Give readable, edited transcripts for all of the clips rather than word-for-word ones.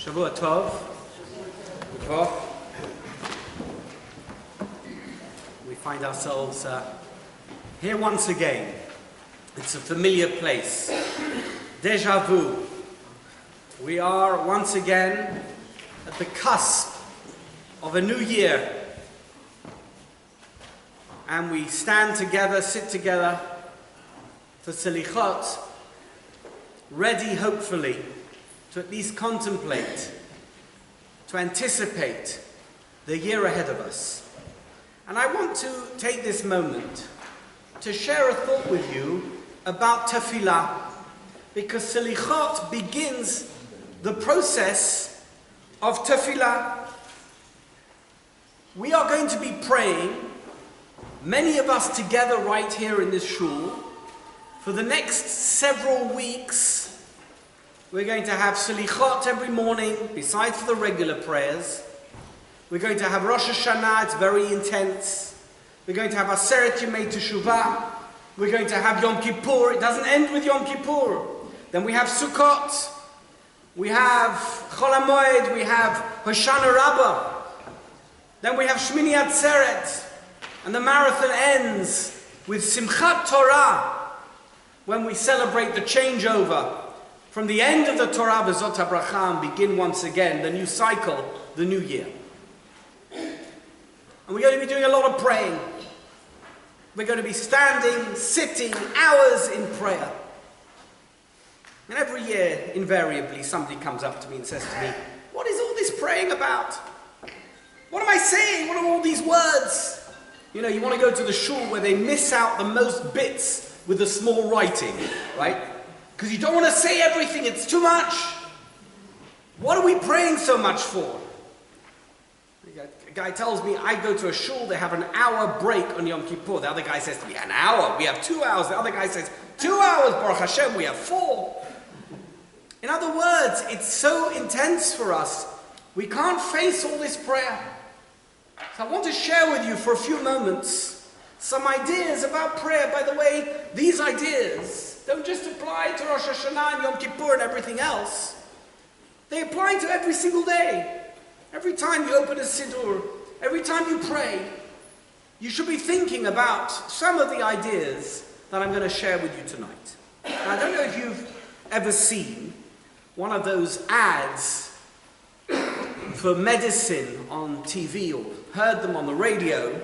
Shavua Tov. We find ourselves here once again. It's a familiar place. Deja vu. We are once again at the cusp of a new year. And we stand together, sit together for Selichot, ready hopefully to at least contemplate, to anticipate the year ahead of us. And I want to take this moment to share a thought with you about tefillah, because Selichot begins the process of tefillah. We are going to be praying, many of us together right here in this shul, for the next several weeks. We're going to have Selichot every morning, besides the regular prayers. We're going to have Rosh Hashanah, it's very intense. We're going to have Aseret Yemei Teshuvah. We're going to have Yom Kippur. It doesn't end with Yom Kippur. Then we have Sukkot. We have Chol HaMoed. We have Hoshana Rabbah. Then we have Shmini Atzeret. And the marathon ends with Simchat Torah, when we celebrate the changeover from the end of the Torah V'zot HaBracha and begin once again the new cycle, the new year. And we're going to be doing a lot of praying. We're going to be standing, sitting, hours in prayer. And every year, invariably, somebody comes up to me and says to me, "What is all this praying about? What am I saying? What are all these words?" You know, you want to go to the shul where they miss out the most bits with the small writing, right? Because you don't want to say everything, it's too much. What are we praying so much for? A guy tells me, I go to a shul, they have an hour break on Yom Kippur. The other guy says to me, an hour? We have 2 hours. The other guy says, 2 hours, Baruch Hashem, we have 4. In other words, it's so intense for us. We can't face all this prayer. So I want to share with you for a few moments some ideas about prayer. By the way, these ideas don't just apply to Rosh Hashanah and Yom Kippur and everything else. They apply to every single day. Every time you open a siddur, every time you pray, you should be thinking about some of the ideas that I'm going to share with you tonight. Now, I don't know if you've ever seen one of those ads for medicine on TV or heard them on the radio.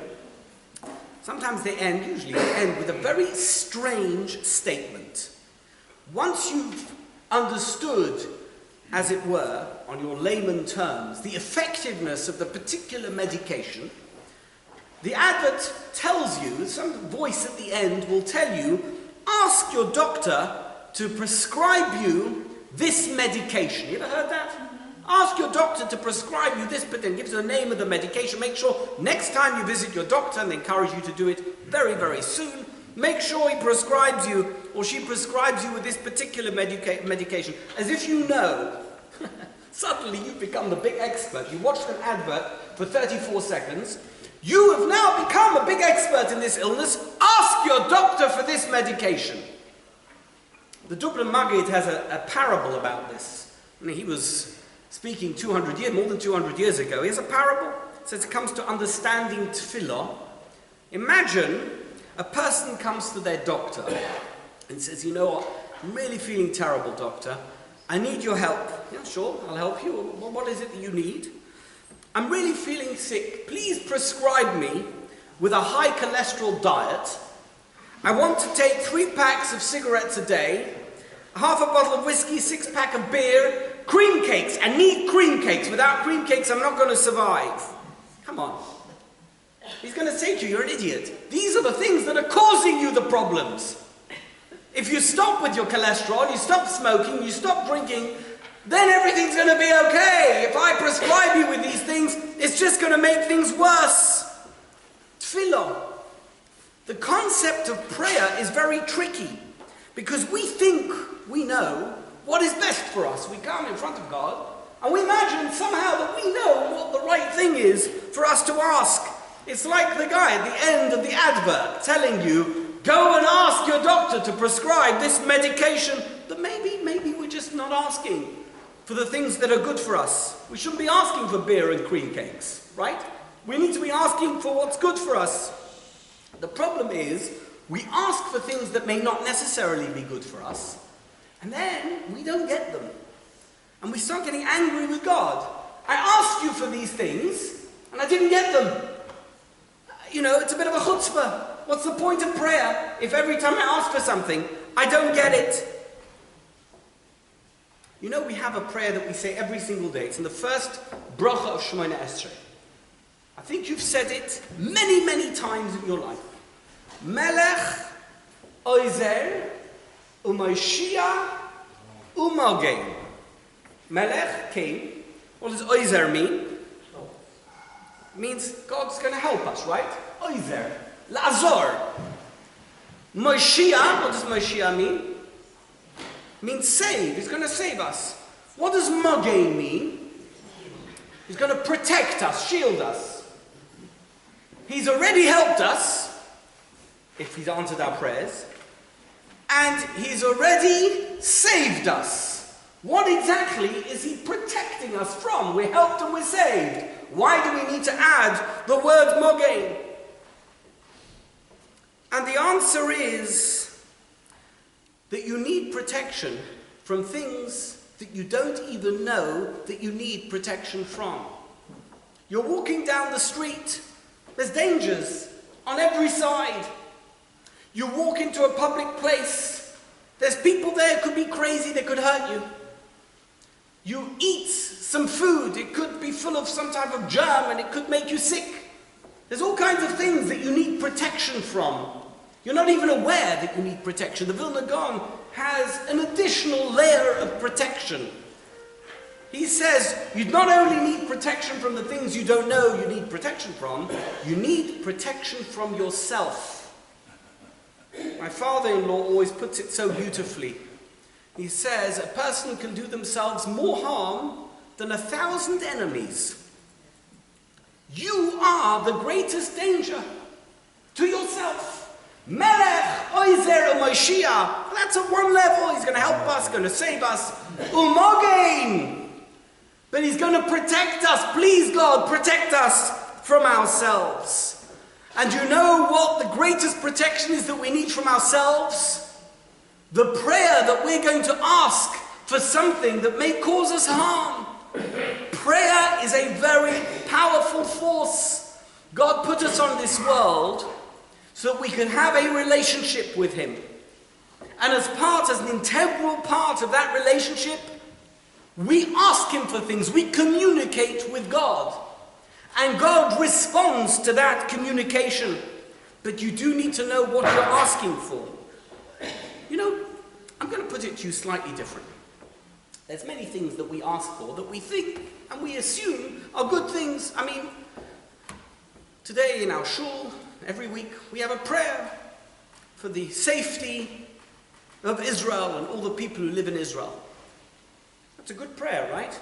Sometimes usually they end with a very strange statement. Once you've understood, as it were, on your layman terms, the effectiveness of the particular medication, the advert tells you, some voice at the end will tell you, ask your doctor to prescribe you this medication. You ever heard that? Ask your doctor to prescribe you this, but then gives the name of the medication. Make sure next time you visit your doctor, and they encourage you to do it very, very soon, make sure he prescribes you, or she prescribes you with this particular medication. As if you know. Suddenly you've become the big expert. You watched an advert for 34 seconds. You have now become a big expert in this illness. Ask your doctor for this medication. The Dublin Maggid has a parable about this. I mean, he was speaking more than 200 years ago. He has a parable. It says it comes to understanding tefillah. Imagine a person comes to their doctor and says, "You know what, I'm really feeling terrible, doctor. I need your help." "Yeah, sure, I'll help you. What is it that you need?" "I'm really feeling sick. Please prescribe me with a high cholesterol diet. I want to take 3 packs of cigarettes a day, half a bottle of whiskey, 6-pack of beer, cream cakes. I need cream cakes. Without cream cakes, I'm not going to survive." Come on. He's going to say to you, "You're an idiot. These are the things that are causing you the problems. If you stop with your cholesterol, you stop smoking, you stop drinking, then everything's going to be okay. If I prescribe you with these things, it's just going to make things worse." Tefillah. The concept of prayer is very tricky, because we think we know what is best for us. We come in front of God, and we imagine somehow that we know what the right thing is for us to ask. It's like the guy at the end of the advert telling you, go and ask your doctor to prescribe this medication. But maybe we're just not asking. for the things that are good for us. We shouldn't be asking for beer and cream cakes, right? We need to be asking for what's good for us. The problem is, we ask for things that may not necessarily be good for us, and then we don't get them. And we start getting angry with God. I asked you for these things, and I didn't get them. It's a bit of a chutzpah. What's the point of prayer if every time I ask for something, I don't get it? We have a prayer that we say every single day. It's in the first bracha of Shemona Esrei. I think you've said it many, many times in your life. Melech, Oizer, U'Moshiach, U'Mogen. Melech, king. What does Oizer mean? It means God's going to help us, right? Oizer, Lazor. Moshiach, what does Moshiach mean? It means save. He's going to save us. What does Mogen mean? He's going to protect us, shield us. He's already helped us, if he's answered our prayers, and he's already saved us. What exactly is he protecting us from? We're helped and we're saved. Why do we need to add the word Mogen? And the answer is that you need protection from things that you don't even know that you need protection from. You're walking down the street. There's dangers on every side. You walk into a public place. There's people there who could be crazy, they could hurt you. You eat some food, it could be full of some type of germ and it could make you sick. There's all kinds of things that you need protection from. You're not even aware that you need protection. The Vilna Gaon has an additional layer of protection. He says you not only need protection from the things you don't know you need protection from, you need protection from yourself. My father-in-law always puts it so beautifully. He says a person can do themselves more harm than 1,000 enemies. You are the greatest danger to yourself. Melech, Oizer, Moshiach. That's at one level. He's going to help us, going to save us. U'Mogen. But he's going to protect us. Please, God, protect us from ourselves. And you know what the greatest protection is that we need from ourselves? The prayer that we're going to ask for something that may cause us harm. Prayer is a very powerful force. God put us on this world so that we can have a relationship with him. And as an integral part of that relationship, we ask him for things. We communicate with God. And God responds to that communication. But you do need to know what you're asking for. I'm going to put it to you slightly different. There's many things that we ask for that we think and we assume are good things. Today in our shul, every week, we have a prayer for the safety of Israel and all the people who live in Israel. That's a good prayer, right?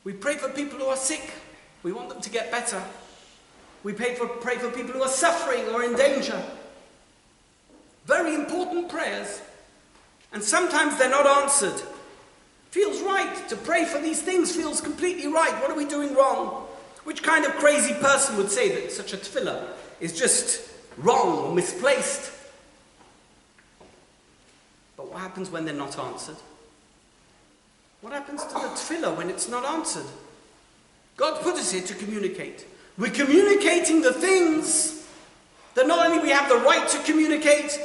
We pray for people who are sick. We want them to get better. We pray for people who are suffering or in danger. Very important prayers. And sometimes they're not answered. Feels right to pray for these things, feels completely right. What are we doing wrong? Which kind of crazy person would say that such a tefillah is just wrong or misplaced? But what happens when they're not answered? What happens to the tefillah when it's not answered? God put us here to communicate. We're communicating the things that not only we have the right to communicate,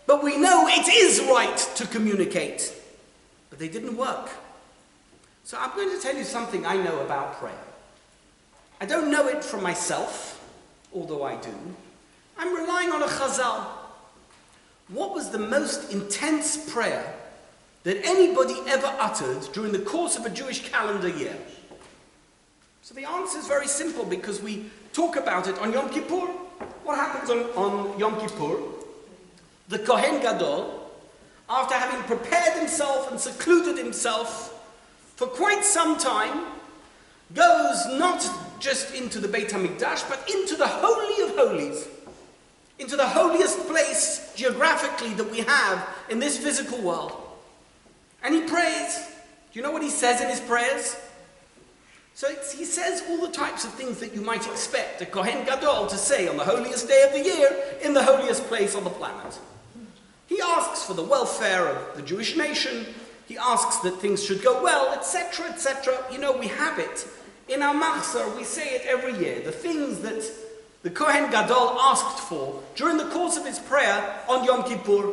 but we know it is right to communicate. But they didn't work. So I'm going to tell you something I know about prayer. I don't know it from myself, although I do. I'm relying on a chazal. What was the most intense prayer that anybody ever uttered during the course of a Jewish calendar year? So the answer is very simple because we talk about it on Yom Kippur. What happens on Yom Kippur? The Kohen Gadol, after having prepared himself and secluded himself for quite some time, goes not just into the Beit HaMikdash, but into the Holy of Holies, into the holiest place geographically that we have in this physical world. And he prays. Do you know what he says in his prayers? So he says all the types of things that you might expect a Kohen Gadol to say on the holiest day of the year in the holiest place on the planet. He asks for the welfare of the Jewish nation. He asks that things should go well, etc., etc. You know, we have it. In our Machzor, we say it every year. The things that the Kohen Gadol asked for during the course of his prayer on Yom Kippur.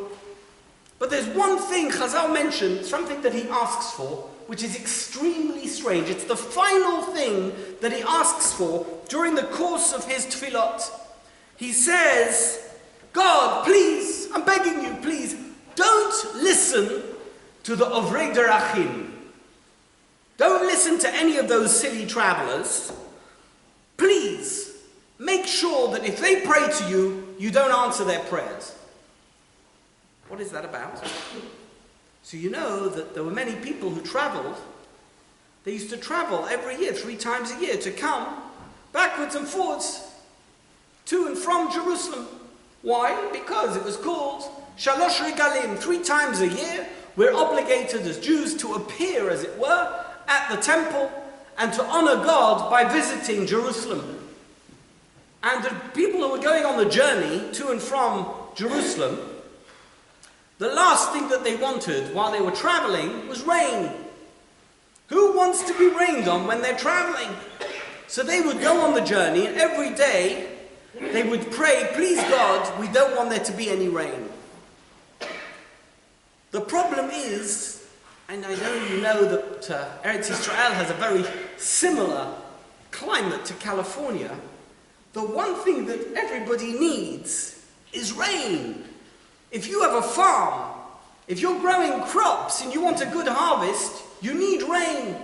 But there's one thing Chazal mentioned, something that he asks for, which is extremely strange. It's the final thing that he asks for during the course of his tefillot. He says, God, please, I'm begging you, please, don't listen to the Ovrei Derachim. Don't listen to any of those silly travelers. Please, make sure that if they pray to you, you don't answer their prayers. What is that about? So you know that there were many people who traveled. They used to travel every year, 3 times a year, to come backwards and forwards to and from Jerusalem. Why? Because it was called Shalosh Regalim. 3 times a year, we're obligated as Jews to appear, as it were, at the temple and to honor God by visiting Jerusalem. And the people who were going on the journey to and from Jerusalem, the last thing that they wanted while they were traveling was rain. Who wants to be rained on when they're traveling? So they would go on the journey, and every day they would pray, please God, we don't want there to be any rain. The problem is, and I know you know that Eretz Yisrael has a very similar climate to California, the one thing that everybody needs is rain. If you have a farm, if you're growing crops and you want a good harvest, you need rain.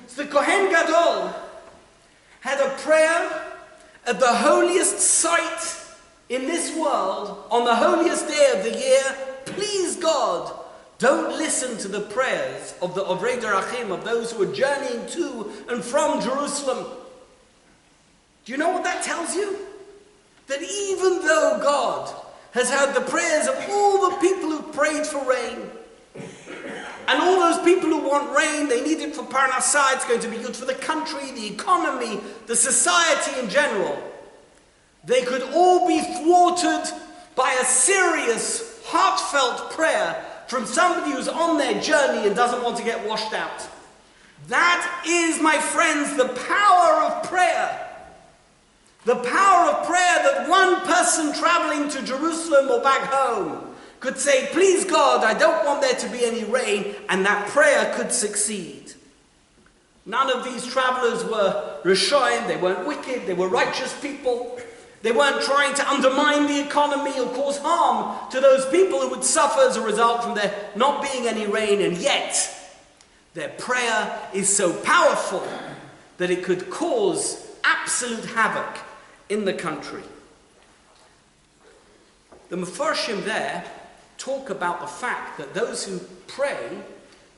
So the Kohen Gadol had a prayer at the holiest site in this world, on the holiest day of the year. Please God, don't listen to the prayers of the Ovrei Derachim, of those who are journeying to and from Jerusalem. Do you know what that tells you? That even though God has heard the prayers of all the people who prayed for rain, and all those people who want rain, they need it for Parnassah, it's going to be good for the country, the economy, the society in general, they could all be thwarted by a serious, heartfelt prayer from somebody who's on their journey and doesn't want to get washed out. That is, my friends, the power of prayer. The power of prayer, that one person traveling to Jerusalem or back home could say, please God, I don't want there to be any rain, and that prayer could succeed. None of these travelers were Rishoyim, they weren't wicked, they were righteous people. They weren't trying to undermine the economy or cause harm to those people who would suffer as a result from there not being any rain, and yet their prayer is so powerful that it could cause absolute havoc in the country. The Mefarshim there talk about the fact that those who pray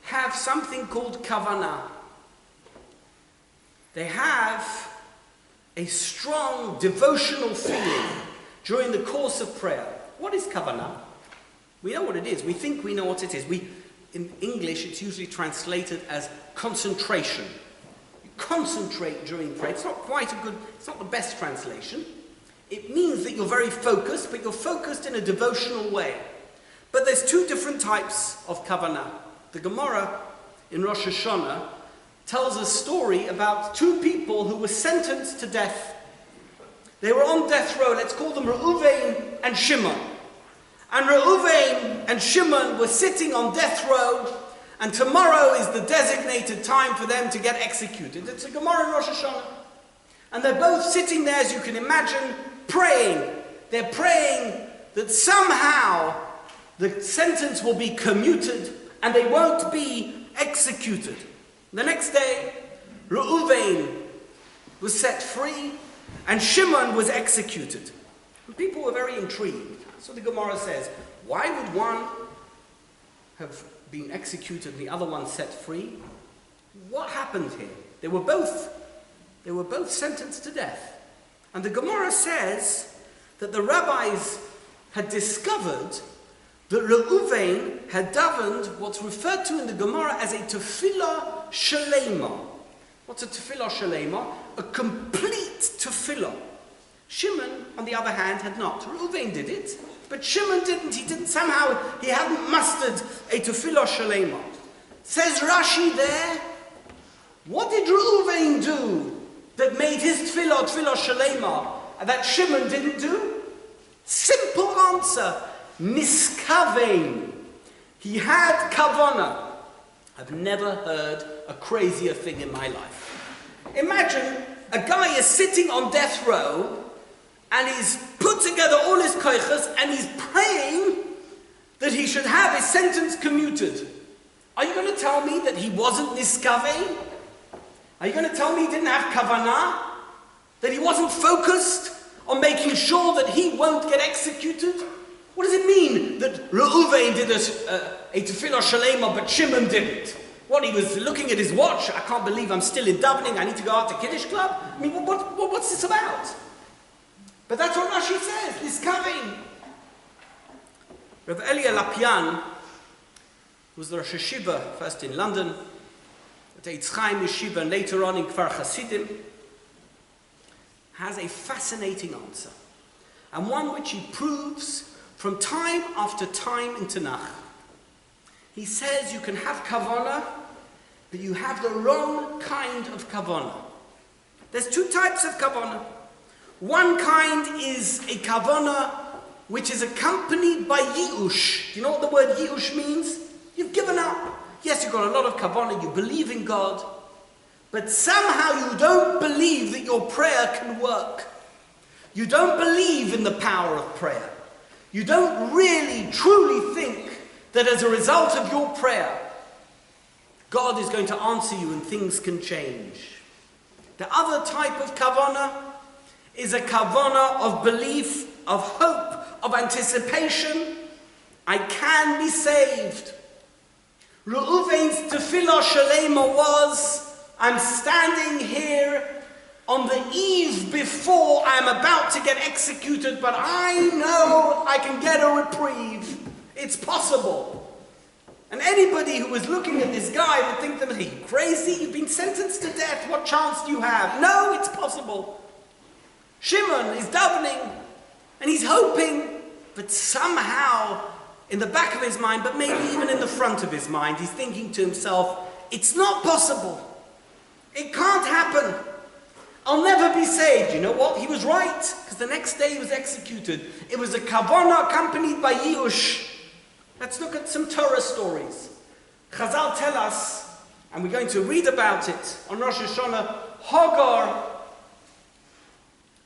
have something called kavannah. They have a strong devotional feeling during the course of prayer. What is kavannah? We know what it is. We think we know what it is. In English, it's usually translated as concentration. Concentrate during prayer. It's not the best translation. It means that you're very focused, but you're focused in a devotional way. But there's 2 different types of kavannah. The Gemara in Rosh Hashanah tells a story about 2 people who were sentenced to death. They were on death row. Let's call them Reuven and Shimon. And Reuven and Shimon were sitting on death row, and tomorrow is the designated time for them to get executed. It's a Gemara in Rosh Hashanah. And they're both sitting there, as you can imagine, praying. They're praying that somehow the sentence will be commuted and they won't be executed. The next day, Reuven was set free and Shimon was executed. And people were very intrigued. So the Gemara says, why would one have been executed and the other one set free? What happened here? They were both sentenced to death. And the Gemara says that the rabbis had discovered that Reuven had davened what's referred to in the Gemara as a tefillah shalema. What's a tefillah shalema? A complete tefillah. Shimon, on the other hand, had not. Reuven did it, but Shimon didn't. Somehow he hadn't mustered a tefillah shalema. Says Rashi there, what did Reuven do that made his tefillah shalema that Shimon didn't do? Simple answer. Niskavein. He had kavannah. I've never heard a crazier thing in my life. Imagine a guy is sitting on death row and he's put together all his koiches and he's praying that he should have his sentence commuted. Are you going to tell me that he wasn't niskavein? Are you going to tell me he didn't have kavannah? That he wasn't focused on making sure that he won't get executed? What does it mean that Reuven did a tefillah shalema but Shimon didn't? What, he was looking at his watch? I can't believe I'm still in davening. I need to go out to Kiddush Club? I mean, what's this about? But that's what Rashi says. Niskavein. Rav Elia Lapian, who was the Rosh Hashiva, first in London, at Eitz Chaim Yeshiva, and later on in Kfar Hasidim, has a fascinating answer, and one which he proves from time after time in Tanakh. He says you can have kavannah, but you have the wrong kind of kavannah. There's two types of kavannah. One kind is a kavannah which is accompanied by yi'ush. Do you know what the word yi'ush means? You've given up. Yes, you've got a lot of kavannah, you believe in God, but somehow you don't believe that your prayer can work. You don't believe in the power of prayer. You don't really, truly think that as a result of your prayer, God is going to answer you and things can change. The other type of kavannah is a kavannah of belief, of hope, of anticipation. I can be saved. Reuven's tefillah shalema was, I'm standing here on the eve before I'm about to get executed, but I know I can get a reprieve. It's possible. And anybody who was looking at this guy would think, are you crazy? You've been sentenced to death. What chance do you have? No, it's possible. Shimon is davening, and he's hoping, but somehow, in the back of his mind, but maybe even in the front of his mind, he's thinking to himself, it's not possible. It can't happen. I'll never be saved. You know what? He was right, because the next day he was executed. It was a kavannah accompanied by yi'ush. Let's look at some Torah stories. Chazal tell us, and we're going to read about it on Rosh Hashanah, Hagar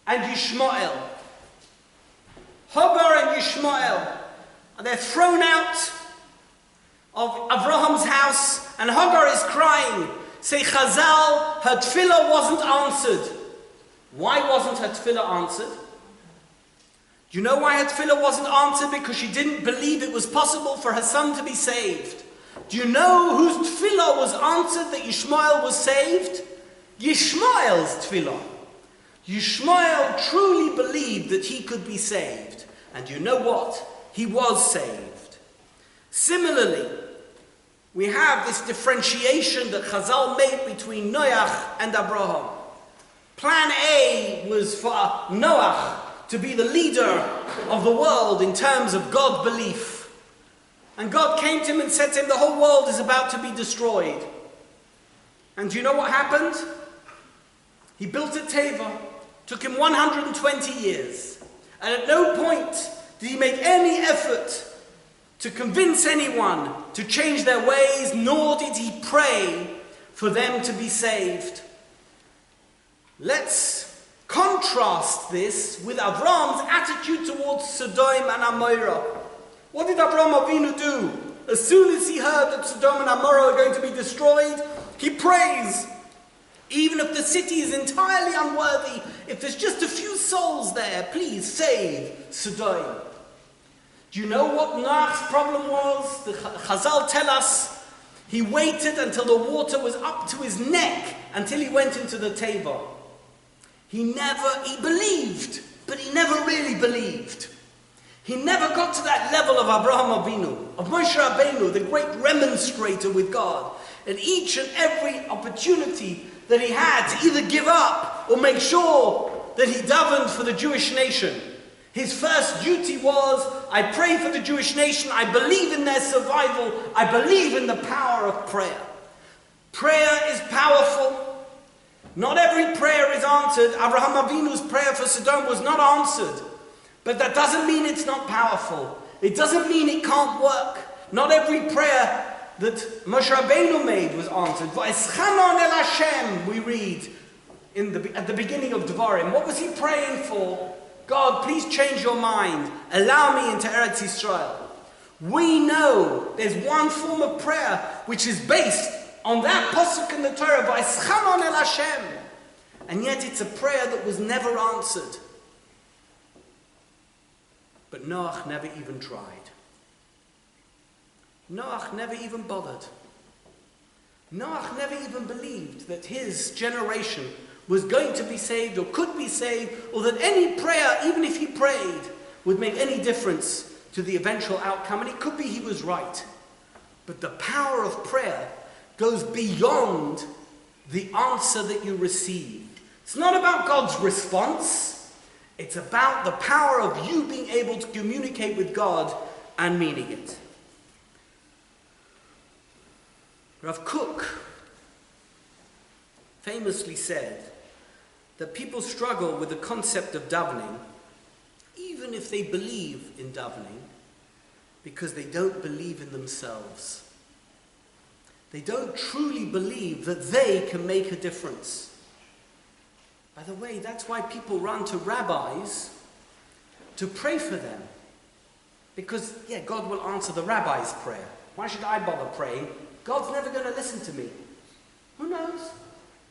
and Yishmael. Hagar and Yishmael. And they're thrown out of Avraham's house, and Hagar is crying. Say Chazal, her tefillah wasn't answered. Why wasn't her tefillah answered? Do you know why her tefillah wasn't answered? Because she didn't believe it was possible for her son to be saved. Do you know whose tefillah was answered that Yishmael was saved? Yishmael's tefillah. Yishmael truly believed that he could be saved. And you know what? He was saved. Similarly, we have this differentiation that Chazal made between Noach and Abraham. Plan A was for Noach to be the leader of the world in terms of God belief. And God came to him and said to him, the whole world is about to be destroyed. And do you know what happened? He built a teva. Took him 120 years. And at no point did he make any effort to convince anyone to change their ways, nor did he pray for them to be saved. Let's contrast this with Avram's attitude towards Sodom and Amorah. What did Avram Avinu do? As soon as he heard that Sodom and Amorah are going to be destroyed, he prays. Even if the city is entirely unworthy, if there's just a few souls there, please save Sodom. Do you know what Noach's problem was? The Chazal tell us he waited until the water was up to his neck until he went into the teva. He believed, but he never really believed. He never got to that level of Abraham Avinu, of Moshe Rabbeinu, the great remonstrator with God. And each and every opportunity that he had to either give up or make sure that he davened for the Jewish nation, his first duty was, I pray for the Jewish nation, I believe in their survival, I believe in the power of prayer. Prayer is powerful. Not every prayer is answered. Abraham Avinu's prayer for Sodom was not answered. But that doesn't mean it's not powerful. It doesn't mean it can't work. Not every prayer that Moshe Rabbeinu made was answered. V'eschanon el Hashem, we read at the beginning of Devarim. What was he praying for? God, please change your mind. Allow me into Eretz Yisrael. We know there's one form of prayer which is based on that pasuk in the Torah, V'eschanon el Hashem. And yet it's a prayer that was never answered. But Noach never even tried. Noach never even bothered. Noach never even believed that his generation was going to be saved or could be saved, or that any prayer, even if he prayed, would make any difference to the eventual outcome. And it could be he was right. But the power of prayer goes beyond the answer that you receive. It's not about God's response. It's about the power of you being able to communicate with God and meaning it. Rav Kook famously said that people struggle with the concept of davening, even if they believe in davening, because they don't believe in themselves. They don't truly believe that they can make a difference. By the way, that's why people run to rabbis to pray for them. Because, God will answer the rabbi's prayer. Why should I bother praying? God's never going to listen to me. Who knows?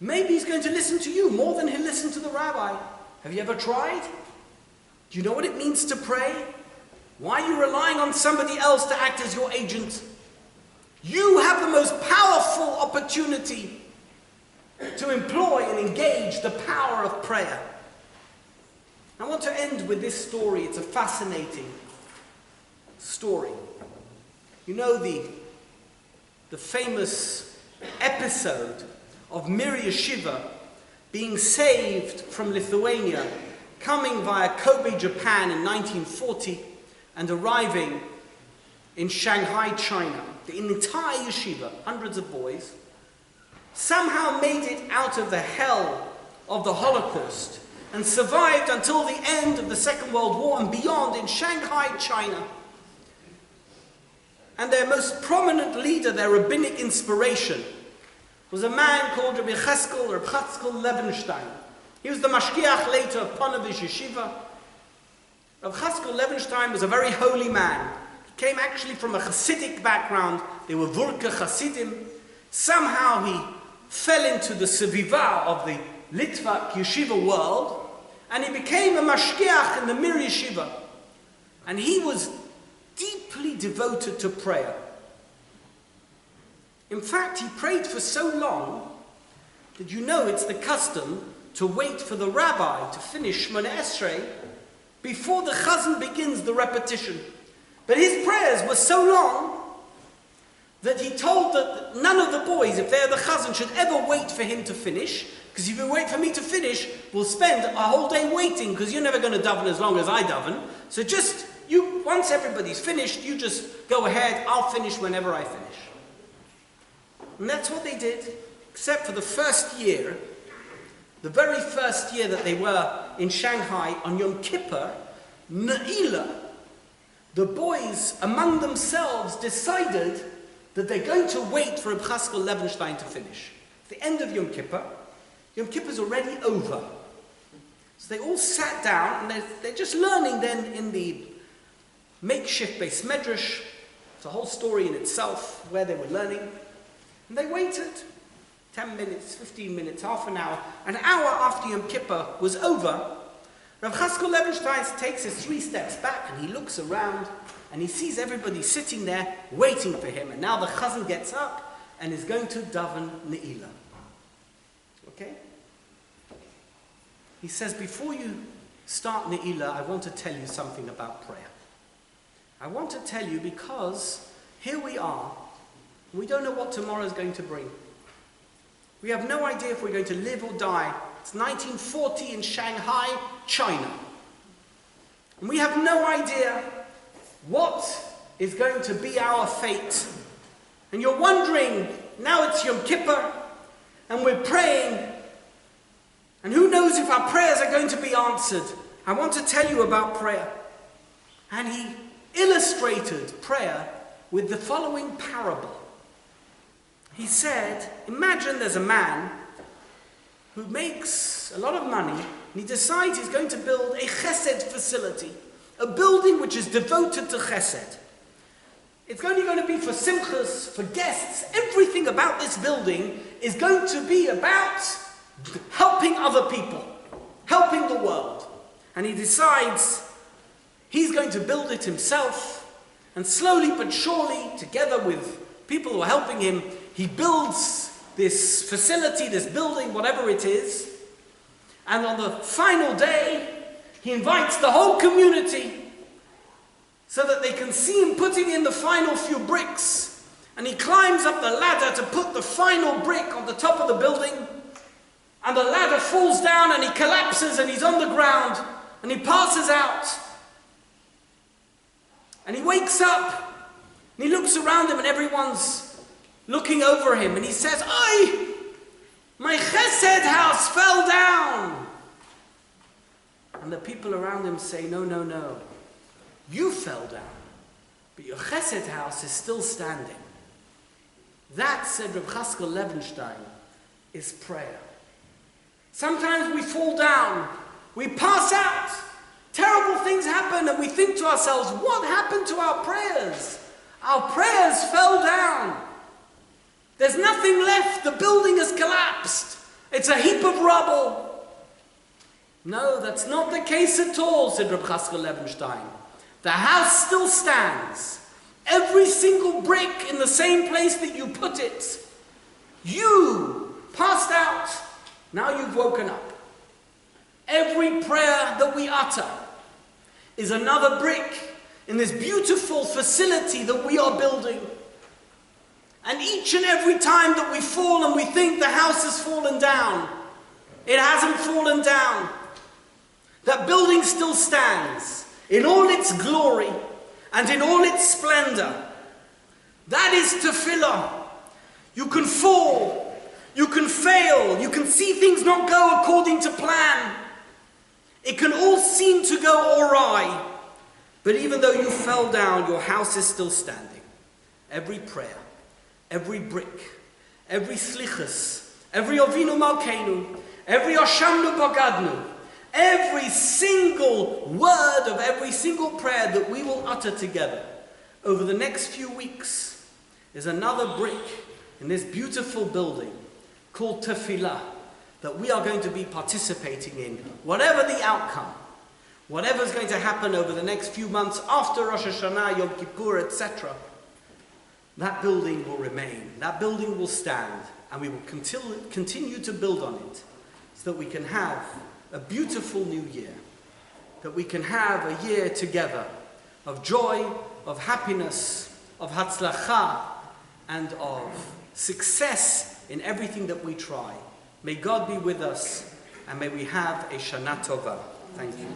Maybe he's going to listen to you more than he'll listen to the rabbi. Have you ever tried? Do you know what it means to pray? Why are you relying on somebody else to act as your agent? You have the most powerful opportunity to employ and engage the power of prayer. I want to end with this story. It's a fascinating story. You know the famous episode of Mir Yeshiva being saved from Lithuania, coming via Kobe, Japan in 1940 and arriving in Shanghai, China. The entire yeshiva, hundreds of boys, somehow made it out of the hell of the Holocaust and survived until the end of the Second World War and beyond in Shanghai, China. And their most prominent leader, their rabbinic inspiration, was a man called Rabbi Cheskel Levenstein. He was the mashgiach later of Ponevezh Yeshiva. Rabbi Cheskel Levenstein was a very holy man. He came actually from a Hasidic background. They were Vurka Hasidim. Somehow he fell into the Seviva of the Litvak Yeshiva world, and he became a mashgiach in the Mir Yeshiva. And he was deeply devoted to prayer. In fact, he prayed for so long that it's the custom to wait for the rabbi to finish Shmoneh Esrei before the chazan begins the repetition. But his prayers were so long that he told that none of the boys, if they're the chazan, should ever wait for him to finish, because if you wait for me to finish, we'll spend a whole day waiting, because you're never going to daven as long as I daven. So once everybody's finished, you just go ahead, I'll finish whenever I finish. And that's what they did, except for the first year, the very first year that they were in Shanghai on Yom Kippur, Ne'ilah, the boys among themselves decided that they're going to wait for Reb Cheskel Levenstein to finish. At the end of Yom Kippur's already over. So they all sat down, and they're just learning then in the makeshift Beis Medrash. It's a whole story in itself, where they were learning. And they waited 10 minutes, 15 minutes, half an hour after Yom Kippur was over. Rav Cheskel Levenstein takes his 3 steps back and he looks around and he sees everybody sitting there waiting for him. And now the chazan gets up and is going to daven Ne'ilah. Okay? He says, before you start Ne'ilah, I want to tell you something about prayer. I want to tell you because here we are. We don't know what tomorrow is going to bring. We have no idea if we're going to live or die. It's 1940 in Shanghai, China. And we have no idea what is going to be our fate. And you're wondering, now it's Yom Kippur, and we're praying, and who knows if our prayers are going to be answered. I want to tell you about prayer. And he illustrated prayer with the following parable. He said, imagine there's a man who makes a lot of money, and he decides he's going to build a chesed facility, a building which is devoted to chesed. It's only going to be for simchas, for guests. Everything about this building is going to be about helping other people, helping the world. And he decides he's going to build it himself, and slowly but surely, together with people who are helping him, he builds this facility, this building, whatever it is. And on the final day, he invites the whole community so that they can see him putting in the final few bricks. And he climbs up the ladder to put the final brick on the top of the building. And the ladder falls down and he collapses and he's on the ground and he passes out. And he wakes up and he looks around him and everyone's looking over him, and he says, "Oi, my chesed house fell down." And the people around him say, "No, no, no. You fell down, but your chesed house is still standing." That, said Reb Chaskel Levenstein, is prayer. Sometimes we fall down, we pass out, terrible things happen, and we think to ourselves, what happened to our prayers? Our prayers fell down. There's nothing left. The building has collapsed. It's a heap of rubble. No, that's not the case at all, said Reb Chaskel Levenstein. The house still stands. Every single brick in the same place that you put it. You passed out. Now you've woken up. Every prayer that we utter is another brick in this beautiful facility that we are building. And each and every time that we fall and we think the house has fallen down, it hasn't fallen down. That building still stands in all its glory and in all its splendor. That is tefillah. You can fall, you can fail, you can see things not go according to plan. It can all seem to go awry. But even though you fell down, your house is still standing. Every prayer, every brick, every slichus, every ovinu malkeinu, every oshamnu bagadnu, every single word of every single prayer that we will utter together over the next few weeks is another brick in this beautiful building called tefillah that we are going to be participating in, whatever the outcome, whatever's going to happen over the next few months after Rosh Hashanah, Yom Kippur, etc. That building will remain, that building will stand, and we will continue to build on it so that we can have a beautiful new year, that we can have a year together of joy, of happiness, of hatzlacha, and of success in everything that we try. May God be with us, and may we have a Shana Tova. Thank you.